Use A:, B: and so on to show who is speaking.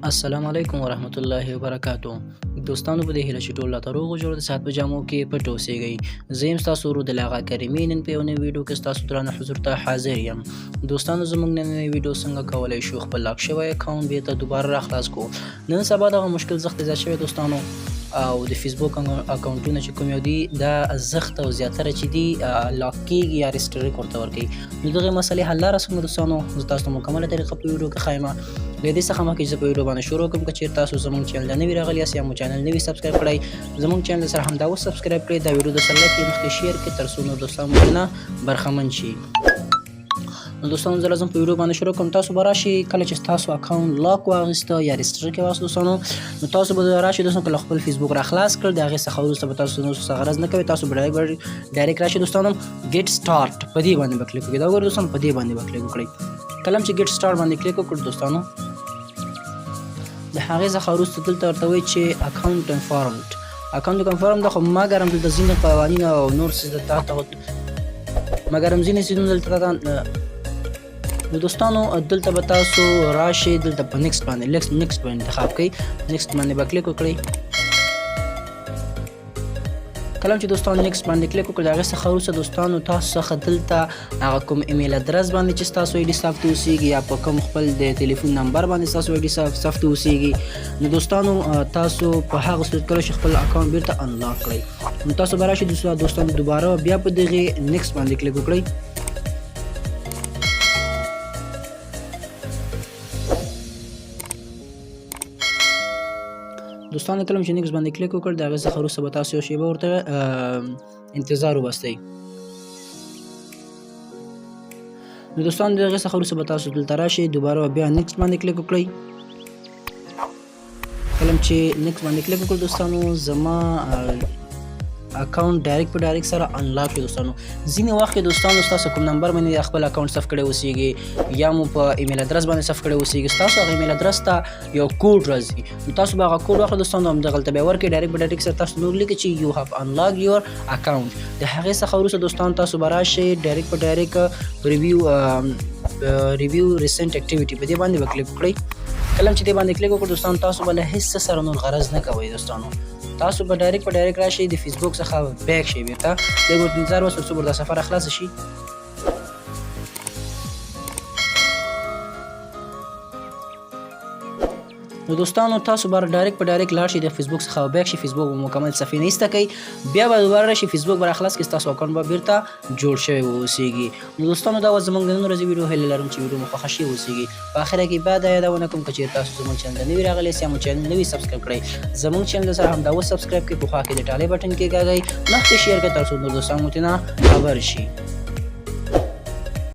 A: السلام علیکم ورحمت الله وبرکاتو دوستانو په دې هیله چې ټول لا تر اوغه جوړ د سات په جامو کې پټ اوسئ زه یم ستاسو ورور د لاغا کریمي نن په یو نوې ویډیو کې ستاسو درانه حضور ته حاضر یم دوستانو زموږ نننۍ ویډیو څنګه کولی شو خپل لاک شوی اکاونټ بیرته دوباره راخلاص کړو نن سبا دغه مشکل سخت زیات شوی دوستانو او د فیسبوک اکاونټونه چې کوم یو دي دا زخت او زیاتره چې دي لاک کیږي یا ریسټریک ورته ورکوي نو دغه مسلې حل لاره څنګه دوستانو زه تاسو ته مکمله طریقه په ویډیو کې ښایم له دې څخه مخکې زه په ویډیو باندې شروع کوم که چېرې تاسو زموږ چینل ته نوي راغلي یاست یا مو چینل نوي سبسکرایب کړئ زموږ چینل سره همدا اوس سبسکرایب کړئ دا ویډیو درسره لایک کړئ مخکې شیر کړئ تر څو نور دوستان مو نه برخمن شي نو دوستانو زه لازم په ویډیو باندې شروع کوم تاسو به راشئ کله چې ستاسو اکاونټ لاک واخیسته یا ریسټریک یې واخیست دوستانو نو تاسو به راشئ دوستانو کله خپل فیسبوک را خلاص کړ د هغې څخه وروسته به تاسو نور څه غرض نه کوئ تاسو به ډایرکټ راشئ دوستانو ګیټ سټارټ په دې باندې به کلیک وکړئ دا وګورئ دوستانو په دې باندې به کلیک وکړئ کله چې ګیټ سټارټ باندې کلیک وکړو دوستانو د هغې څخه وروسته دلته ورته وایي چې اکاونټ کنفرمډ ده خو مګر هم دلته ځینې قوانین او نور څه مګر هم ځینې څیزونه دلته نو دوستانو دلته به تاسو راشئ دلته په نیکسټ باندې انتخاب کړئ نیکسټ باندې به کلیک وکړئ کله چې دوستانو نیکسټ باندې کلیک وکړئ د هغې څخه وروسته دوستانو تاسو څخه دلته هغه کوم ایمیل ادرس باندې چې ستاسو ایډي ثبت اوسیږي یا په کوم خپل د تلیفون نمبر باندې ستاسو ایډي ثبت اوسیږي نو دوستانو تاسو په هغه صورت کله چې خپل اکاونټ بیرته انلاک کړئ نو تاسو به راشئ دوستانو دوباره بیا په دغې نیکسټ باندې کلیک وکړئ دوستانو کله چې نیکسټ باندې کلیک وکړ د هغې څخه وروسته به تاسو یو شیبه ورته انتظار وباسئ نو دوستانو د هغې څخه وروسته به تاسو دلته راشئ دوباره بیا نیکسټ باندې کلیک وکړئ کله چې نیکسټ باندې کلیک وکړ دوستانو زما اکاونټ ډایرکټ په ډایرکټ سره انلاک شو دوستانو ځینې وخت کې دوستانو ستاسو کوم نمبر باندې خپل اکاونټ صرف کړی اوسیږي یا مو په ایمیل ادرس باندې صرف کړی اوسیږي ستاسو هغه ایمیل ادرس ته یو کوډ راځي نو تاسو به هغه کوډ واخلئ دوستانو همدغلته به یې ورکړئ ډایرکټ په ډایرکټ سره تاسو نور لیکئ چې یو هاف انلاک یور اکاونټ د هغې څخه وروسته دوستانو تاسو به راشئ ډایرکټ په ډایرکټ ریویو ریسنټ اکټیویټي په دې باندې به کلیک وکړئ کله چې دې باندې کلیک وکړو دوستانو تاسو به له هېڅ څه سره نور غرض نه کوئ دوستانو تاسو به ډایرکټ په ډایرکټ راشئ د فیسبوک څخه بیک شئ بیرته لږ ورته انتظار وسو څو دا سفر خلاص شي نو دوستانو تاسو به ډایرکټ په ډایرکټ لاړ شئ د فیسبوک څخه بیک شئ فیسبوک به مکمل صفحې نه ایسته کوئ بیا به دوباره راشئ فیسبوک به راخلاص کړئ ستاسو اکاونټ به بیرته جوړ شوی واوسیږي نو دوستانو دا وه زموږ د نن ورځې ویډیو هیله لرم چې ویډیو مو خوښه شوې اوسیږي په اخره کې بیا دا یادونه کوم که چېرې تاسو زموږ چینل ته نوي راغلي یاست یا مو چینل نوي سبسکرایب کړئ زموږ چینل سره همدا اوس سبسکرایب کړئ په خوا کې د ټالۍ بټن کې کېږئ مخکې شیر کړئ تر څو نور دوستان مو ترې نه خبر شي